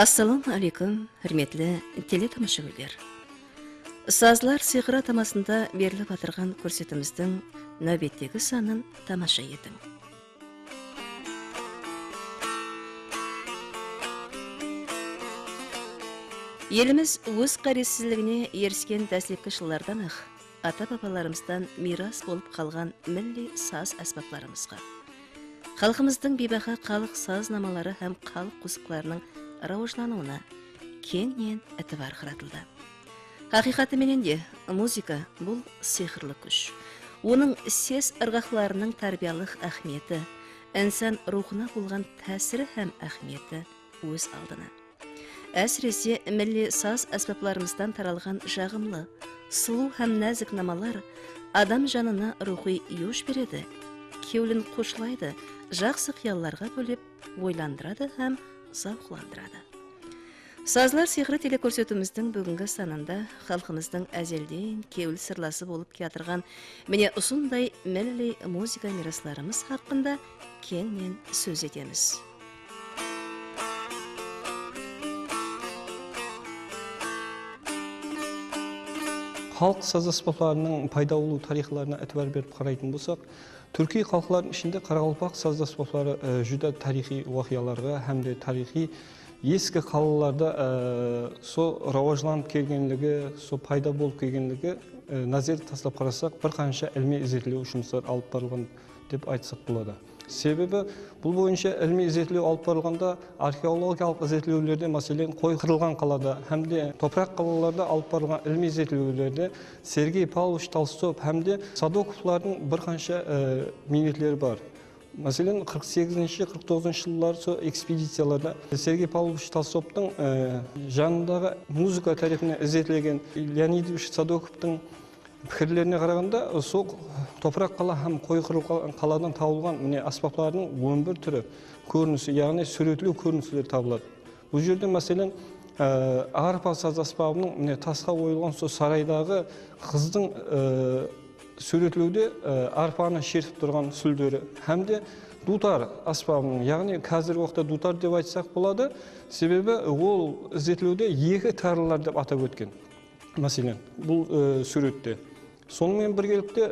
Ассалам алейкум, хөрмәтле телетамашачылар. Сазлар сыйгыра тамасында берилип атырган көрсөтүбүздүн нөбөттөгү санын тамаша этиң. Елimiz өз карисизлигине ерискен дәслепки жылдардан ата-бабаларымыздан мирас болуп калган милли саз аспапларыбызга, халкыбыздын бейбаха калык сазнамалары һәм калык кузукларынын раважлануына кеңинен этибар каратылды. Хакыйкаты менен де музыка бул сыйхырлы күч. Оның сес ыргакларынын тарбиялык әһмияты, инсан рухуна булган таасири һәм әһмияты өз алдына. Әсіресе милли саз аспапларымыздан таралган жагымлы, сулуу һәм нәзик намалар адам жанына рухи юш береді, кеулін кушлайды, жакшы кыялларга бөлеп ойландырады һәм завкландырады. Сазлар сыйгыры телекөрсөтүбүздүн бүгүнкү санында халкыбыздын әзелден кеул сырласы болуп киятырган мене ушундай милли музыка мирасларыбыз хакында кеңинен сөз этебиз. Халк саз аспаптарынын пайда болуу тарыхларына этибар берип карайтын болсак, Түркий халкларынын ичинде Каракалпак саз аспаптары жүдө тарыхый вакыяларга һәм тарыхый эски калаларда со раважланып келгенлиги, со пайда болуп келгенлиги назар ташлап карасак, бир канча илмий изилтөө ушунчалар алып барылган деп айтсак болот. Себеби бул боюнча илмий изилтөө алып барылганда археологиялык изилтөөлөрдө, маселен, кой кырылган калада һәм топрак калаларда алып барылган илмий изилтөөлөрдө Сергей Павлович Толстой һәм Садоковлардын бир канча минетлери бар. Маселен, 48-49 жылдар со экспедицияларда Сергей Павлович Толстойдун жанындагы музыка тарихине изилтелген Леонидович Садоковдун пикирлерине караганда, со топрак кала һәм кой кырылган каладан табылган міне аспаптардын 11 түрү көрүнүсү, яғни сүрөтлүү көрүнүслөр табылат. Бул жерде маселен арпа саз аспабынын міне таска оюлган со сарайдагы кыздын сүрөтлөөдө арпаны шертип турган сүлдөрү һәм дутар аспабынын, яғни қазіргі уақытта дутар деп айтсак болот, себеби ол изилтөөдө эки тарлар деп атап өткен. Маселен, бул сүрөттө. Сонымен біргелікте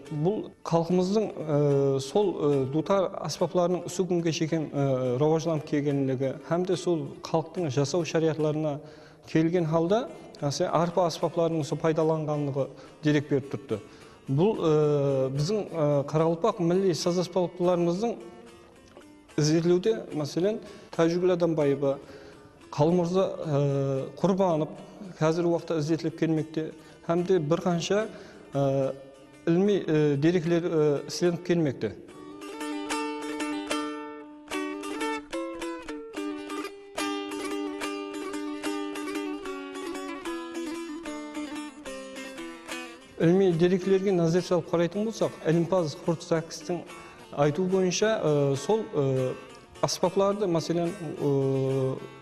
бұл халқымыздың сол дутар аспапларының үсі күнге шейін раважланып келгенлігі һәм сол халықтың жасау шариғатларына келген халда арпа аспапларының пайдаланғандығы дерек беріп тұрды. Бұл біздің Қарақалпақ милли саз аспаптарымыздың изилтөөдө, мәселен, Тәжігүл Адамбаева, Қалмырза Құрбанов қазіргі уақытта изилтелип келмекте һәм бір қанша ilmi derekler silinip gelmekte. İlmi dereklerge nazar salып karaytın bolsak, Илимпаз Хурцакистин айтуу боюнча сол аспапларды, маселен,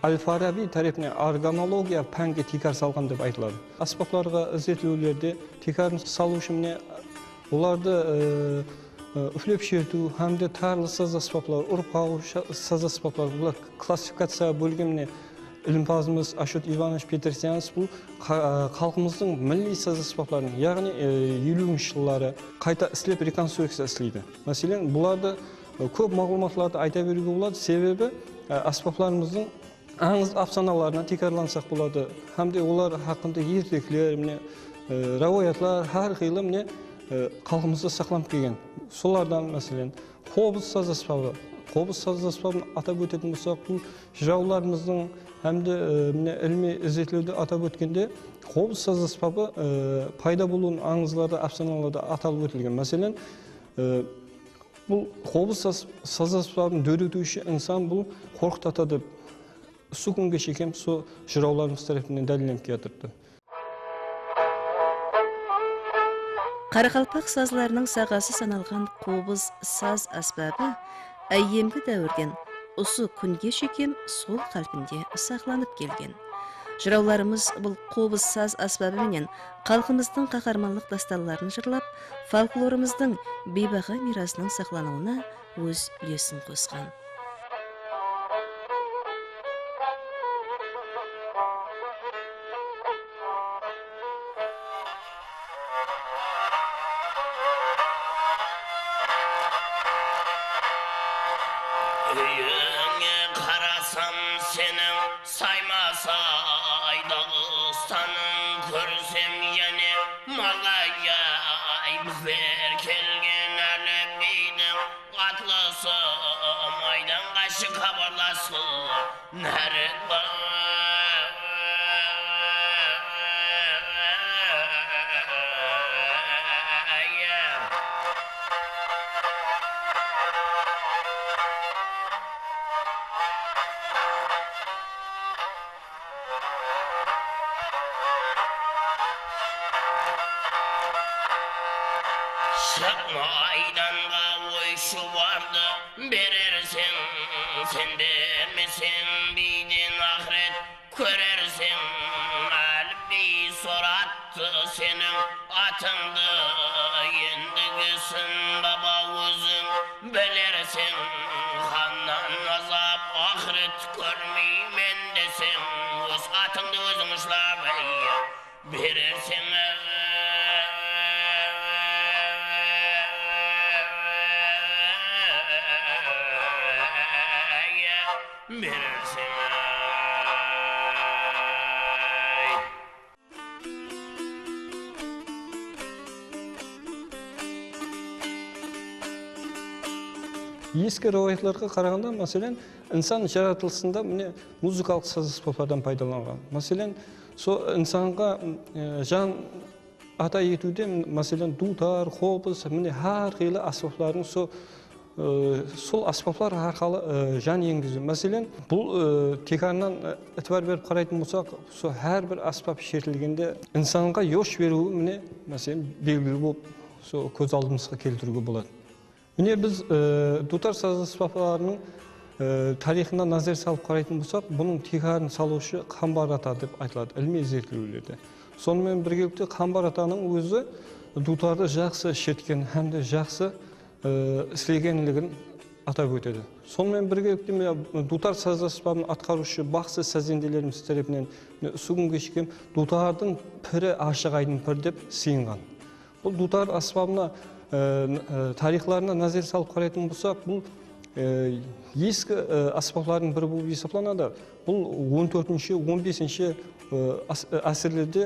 Аль-Фараби тарихine органология пәнге тикар салган деп айтылады. Аспапларга изилтөөлөрдө тикарын салуу үчүн уларды үфлөп шертүү һәм тарлы саз аспаплар, урпагуу саз аспаплар, булар классификация бөлгөнү Илимпазымыз Ашот Иванович Петерсянс бул халкыбыздын милли саз аспапларын, яғни 50-нчы жылдары кайта иштеп реконструкция иштейди. Маселен, буларды көп мағлуматларды айта беруге болады, себебі аспапларымыздың аңыз афсаналарына текарлансақ болады. Һәм олар хақында ертеклер, раваятлар, һәр кыйлы халқымызда сақланып келген. Солардан мәселен, қобыз саз аспабы. Қобыз саз аспабын атап өтетін болсақ, бұл жырауларымыздың һәм илми изилтөөдө атап өткенде, қобыз саз аспабы пайда болуун аңызларда, афсаналарда аталып өтүлгөн. Мәселен, бұл қобыз саз аспабын дөретүүчү инсан бұл коркутатады деп су күнгө чейин со жырауларыбыз тарафынан далилденип келатырды. Каракалпак сазларынын сагасы саналган қобыз саз аспабы айемги дәвірден осы күнге шейін сол қалпында сақланып келген. Жырауларымыз бұл қобыз саз аспабы менен халқымыздың қаһарманлық дастанларын жырлап, фольклорымыздың бейбаға мирасының сақлануына өз үлесін қосқан. aydanға ойшы барды берерсің, сен бермесең бейден ақырет көрерсің. Әліпби соратты сенің атыңды, ендігісін баба өзің білерсің. Ханнан азап ақырет көрмеймен десең, өз атыңды өзің ұшлап берерсің. Берерсің. Ескі рауаятларға қарағанда, мәселен, инсан жаратылысында міне музыкалық саз аспаптардан пайдаланған. Мәселен, сол инсанға жан ата етуде, мәселен, дутар, қобыз, міне әр қилы аспаптардың сол аспаптар арқылы жан енгізу. Мәселен, бұл текарынан әтібар беріп қарайтын болсақ, сол әр бір аспап шертілгенде инсанға еш беруі, міне, мәселен, белгілі болып, сол көз алдымызға келтіруге болады. Міне біз дутар саз аспаптарының тарихына назар салып қарайтын болсақ, бұның текарын салушы Қамбар ата деп айтылады ілми зерттеулерде. Сонымен біргелікте Қамбар атаның өзі дутарды жақсы шерткен һәм де жақсы істегенлігін атап өтеді. Сонымен біргелікте дутар саз аспабын атқарушы бақсы сәзенделеріміз тарапынан сүгінге шекем дутардың пірі Ашық Айдын пір деп сыйынған. Бұл дутар аспабына тарихларына назар салып қарайтын болсақ, бұл ескі аспаптардың бірі болып есептелінеді. Бұл 14-15 асырларда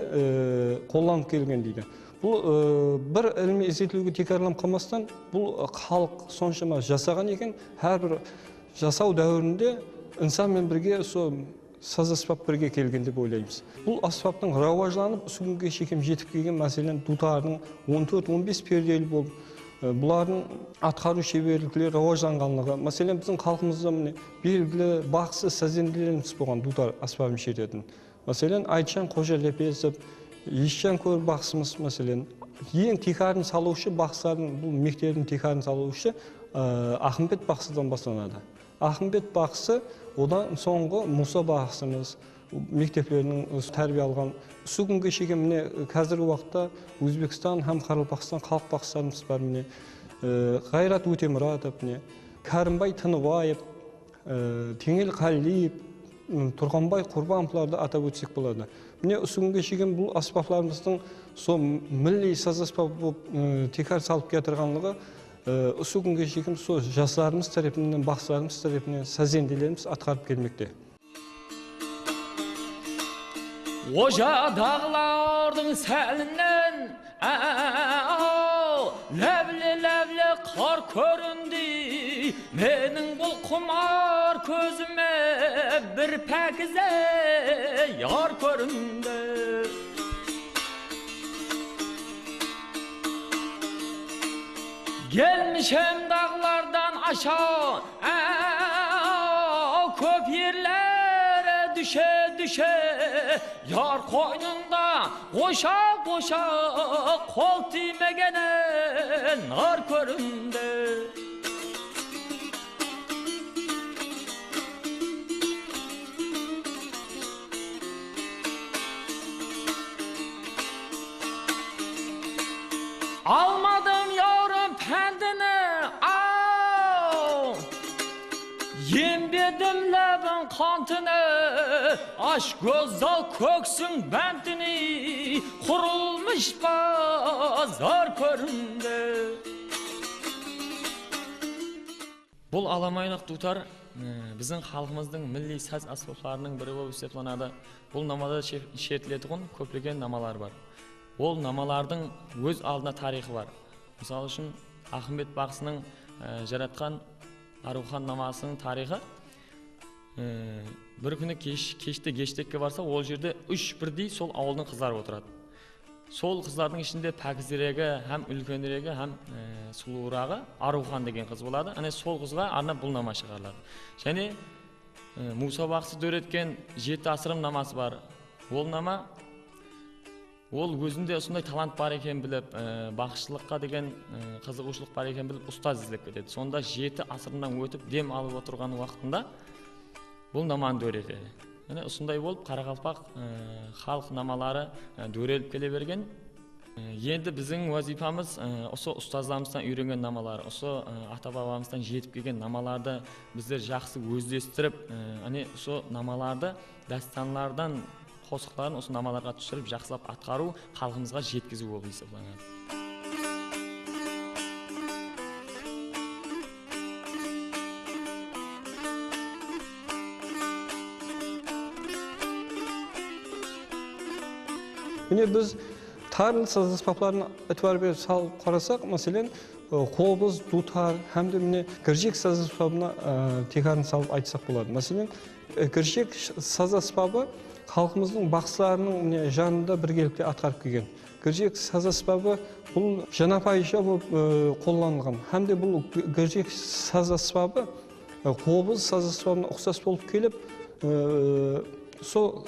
қолданылып келген дейді. Бұл бір ілми зерттеуге текараланып қалмастан, бұл халық соншама жасаған екен, әрбір жасау дәуірінде инсанмен бірге саз аспап бірге келген деп ойлаймыз. Бұл аспаптың рауажланып, сүгінге шекем жетіп келген, мәселен, дутардың 14-15 перделі болып, бұлардың атқару шеберліктері рауажланғанлығы. Мәселен, біздің халқымызда белгілі бақсы сәзенделеріміз болған дутар аспабын шертетін. Мәселен, Айтжан Қожа Лепесов, Ешжан Көр бақсымыз, мәселен, ең текарын салушы бақсылардың, бұл мектебдің текарын салушы Ахымбет бақсыдан басталады. Ахымбет бақсы, одан соңғы Мұса бақсымыз, мектеплерінің тәрбие алған. Сүгінге шекем қазіргі уақытта Өзбекстан һәм Қарақалпақстан халық бақсыларымыз бар. Қайрат Өтемұратов, Кәрімбай Тыныбаев, Теңел Қалиев, Тұрғанбай Құрбановларды атап өтсек болады. Сүгінге шекем бұл аспаптарымыздың милли саз аспап болып текар салып кетірғанлығы сүгінге шекем жастарымыз тарапынан, бақсыларымыз тарапынан сәзенделеріміз атқарып келмекте. Ожадағлардың сәлінен ләвлі қар көрінді, менің бұл құмар көзіме бір пәкізе яр көрінді. Gelmişem dağlardan aşağı, köp yerlere düşe, yar koynunda koşa, kol timegene nar köründe. Almadım yavrum pendini, yembedim lebin kantını, aşk gözal köksün bentini, kurulmuş pazar köründe. Бұл аламайлық дутар біздің халқымыздың милли саз аспаптарының бірі болып есептелінеді. Бұл намада шертілетін көптеген намалар бар. Ол намалардың өз алдына тарихы бар. Мысалы үшін Ахымбет бақсының жаратқан Арухан намасының тарихы. Бір күні кеште гештекке барса, ол жерде 3 бірдей сол ауылдың қыздары отырады. Сол қыздардың ішінде пәкізірегі, һәм үлкенірегі, һәм сұлуырағы Арухан деген қыз болады. Ане сол қызға арнап бұл нама шығарылады. Және Мұса бақсы дөреткен 7 асырым намасы бар. Ол нама Ол өзінде осындай талант бар екен біліп, бақшылыққа деген қызығушылық бар екен біліп, ұстаз іздеп кетеді. Сонда 7 асырынан өтіп дем алып отырған уақытында бұл наманы дөретеді. Міне осындай болып Қарақалпақ халық намалары дөреліп келе берген. Енді біздің вазифамыз осы ұстаздарымыздан үйренген намалар, осы ата-бабамыздан жетіп келген намаларды біздер жақсы өздестіріп, осы намаларды дастанлардан қосықтарын осы намаларға түсіріп, жақсылап атқару, халқымызға жеткізу болып есептелінеді. Міне біз тарлы саз аспаптарына этибар беріп салып қарасақ, мәселен, қобыз, дутар, һәмде міне гіржек саз аспабына текарын салып айтсақ болады. Мәселен, гіржек саз аспабы халқымыздың бақсыларының жанында біргелікте атқарып келген. Гіржек саз аспабы бұл жанапайша болып қолданылған. Һәмде бұл гіржек саз аспабы қобыз саз аспабына ұқсас болып келіп, сол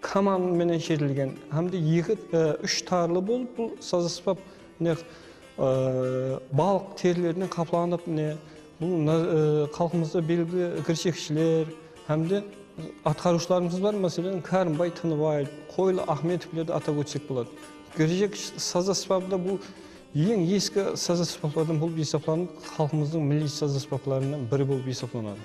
каман менен шертілген. Һәмде 2-3 тарлы болып бұл саз аспап балық терілерінен қапланып, бұл халқымызда белгілі гіржекшілер, һәмде атқарушыларымыз бар, мәселен, Кәрімбай Тыныбай, Қойлы Ахметовлерді атап өтсек болады. Гіржек саз аспабында бұл ең ескі саз аспаптардан болып есептелініп, халқымыздың милли саз аспаптарынан бірі болып есептелінеді.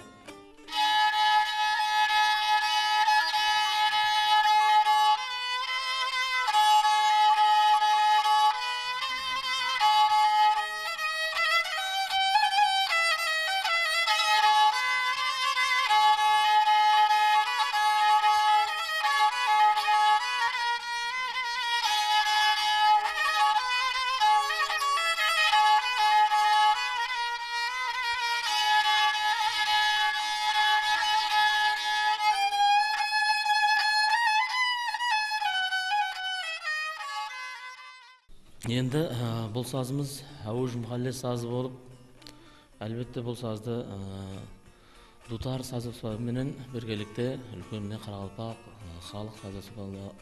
Енді бұл сазымыз Әуж Мұхалле сазы болып, әлбетте бұл сазды дутар саз аспабымен біргелікте үлкен Қарақалпақ халық саз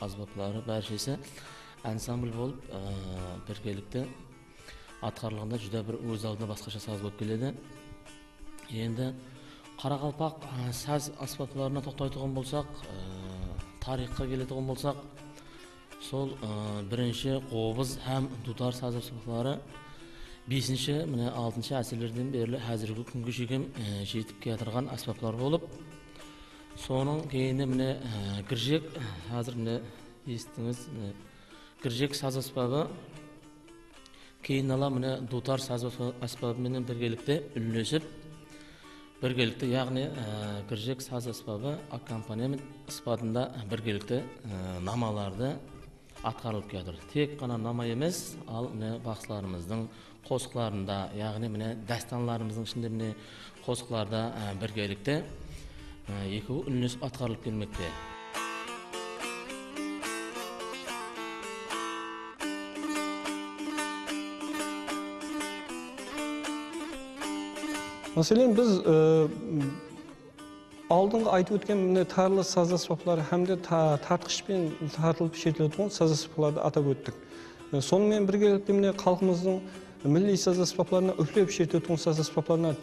аспаптары бәршесі ансамбль болып біргелікте атқарылғанда жүдә бір өз алдына басқаша саз болып келеді. Енді Қарақалпақ саз аспаптарына тоқтайтын болсақ, тарихқа келетін болсақ, сол бірінші қобыз һәм дутар саз аспаптары 5-ші, 6-ші әсірлерден берлі әзіргі күнге шейін жетіп келе аспаптар болып, соның кейінде гіржек, қазір естіңіз, гіржек саз аспабы кейін ала дутар саз аспабымен біргелікте үлесіп, біргелікте, яғни гіржек саз аспабы аккомпанемент аспабында біргелікте намаларды атқарылып келеді. Тек қана нама емес, ал бақсыларымыздың қосықларында, яғни дастанларымыздың ішінде қосықларда біргелікте екеуі үлесіп атқарылып келмекте. Мәселен, біз алдыңғы айтып өткен тарлы саз аспаптары һәмде тартқышпен тартылып шертілетін саз аспаптарды атап өттік. Сонымен біргелікте халқымыздың милли саз аспаптарына үфлеп шертілетін саз аспаптарына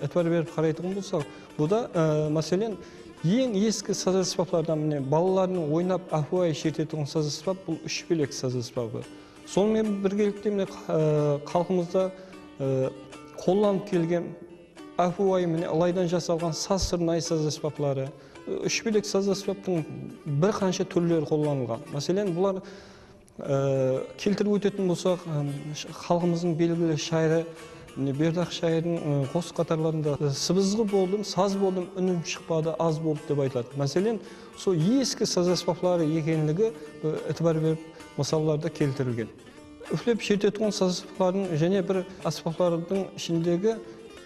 этибар беріп қарайтын болсақ, бұда мәселен ең ескі саз аспаптардан балалардың ойнап ахуай шертілетін саз аспап бұл үшбелек саз аспабы. Сонымен біргелікте халқымызда қолданып келген ахуай алайдан жасалған саз сырнай саз аспаптары, үшбелек саз аспаптың бір қанша түрлері қолданылған. Мәселен, бұлар келтіріп өтетін болсақ, халқымыздың белгілі шайыры, Бердақ шайырының қос қатарларында сыбызғы болдым, саз болдым, үнім шықпады, аз болды деп айтылады. Мәселен, сол ескі саз аспаптары екенлігі этибар беріп мысалларда келтірілген. Үфлеп шертетін саз аспаптарының және бір аспаптардың ішіндегі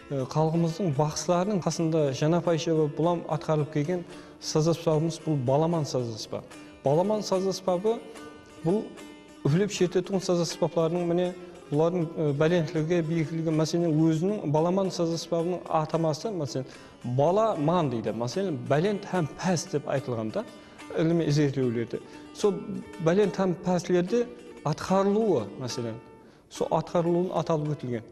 халқымыздың бақсыларының қасында жанапайша бұлам атқарылып келген саз аспабымыз бұл баламан саз аспабы. Баламан саз аспабы бұл үфлеп шертетін саз аспаптарының бұлардың бәлентлігі, биіктілігі, мәселен, өзінің баламан саз аспабының атамасы, мәселен, баламан дейді. Мәселен, бәлент һәм пәс деп айтылғанда, ilmi izletiyorlardı. So balen tam paslarda atkarlığı mesela. So atkarlığın atalып ötülgen.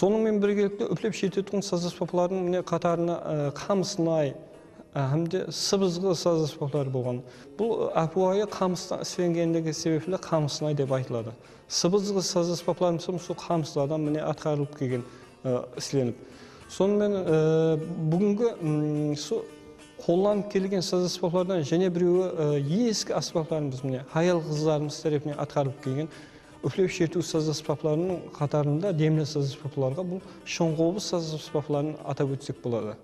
Sonымен біргелікте үплеп шететін саз аспаптарының міне қатарына қамысынай, әмде сыбызғы саз аспаптары болған. Бұл әпуайы қамыстан іспенгендегі себеплі қамысынай деп айтылады. Сыбызғы саз аспаптарымыз сол қамысыладан міне атқарылып келген ісленіп. Сонымен бүгінгі қолданып келген саз аспаптардан және біреуі ескі аспаптарымыз міне hayal қыздарымыз тарапынан атқарылып келген üflep şertu saz aspaplarının қатарында демлі саз аспаптарға бұл шоңғобыз саз аспаптарын атап өтсек болады.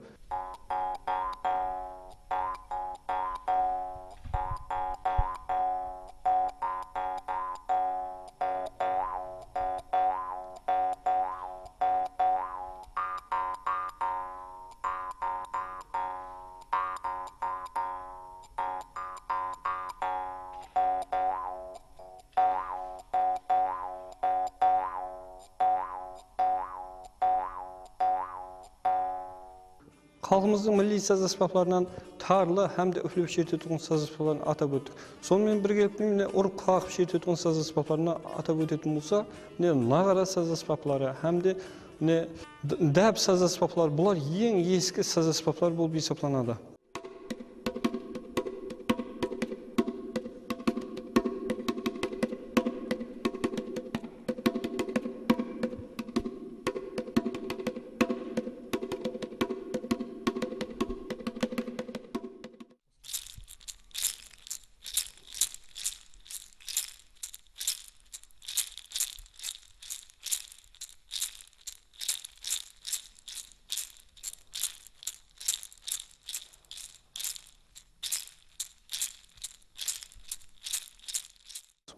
Халқымыздың милли саз аспаптарынан тарлы һәм дә үфлеп шертетін саз аспаптарын атап өттік. Сонымен біргелікте міне ұрып қағып шертетін саз аспаптарына атап өтетін болса, міне нағара саз аспаптары һәм де міне дәп саз аспаптары, бұлар ең ескі саз аспаптар болып есептелінеді.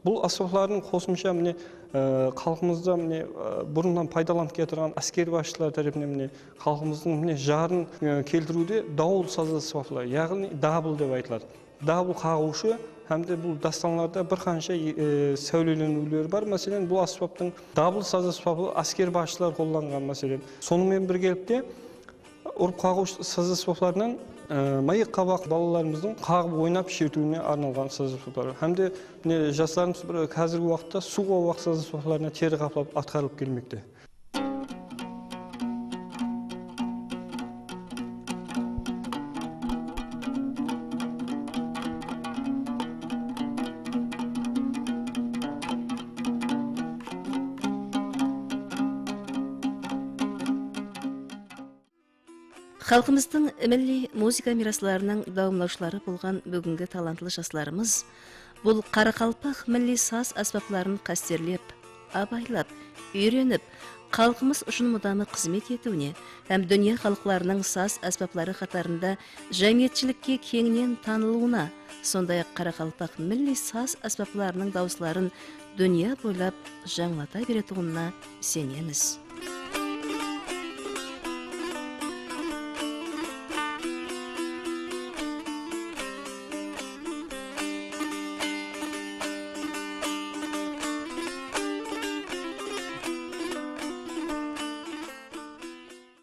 Бұл аспаптардың қосымша міне халқымызда міне бұрыннан пайдаланып кетірген әскери басшылар тарапынан міне халқымыздың міне жарын келтіруде дауыл саз аспаптары, яғни дабыл деп айтылады. Дабыл қағушы һәм де бұл дастанларда бір қанша сәулеленулер бар. Мәселен, бұл аспаптың дабыл саз аспабы әскери басшылар қолданған мәселен. Сонымен біргелікте ұрып қағушы саз аспаптарынан майық қабақ балаларымыздың қағып ойнап шертуіне арналған саз аспаптары. Һәм де жастарымыз қазіргі уақытта суға уақ саз аспаптарына тері қаплап атқарылып келмекте. Халқымыздың милли музыка мирасларының дауымлаушылары болған бүгінгі талантлы жастарымыз бұл қарақалпақ милли саз аспапларын қастерлеп, абайлап, үйреніп, халқымыз үшін мұдамы қызмет етуіне һәм дүния халықларының саз аспаплары қатарында жәмиетшілікке кеңінен танылуына, сондай-ақ қарақалпақ милли саз аспапларының дауысларын дүния бойлап жаңлата беретініне сенеміз.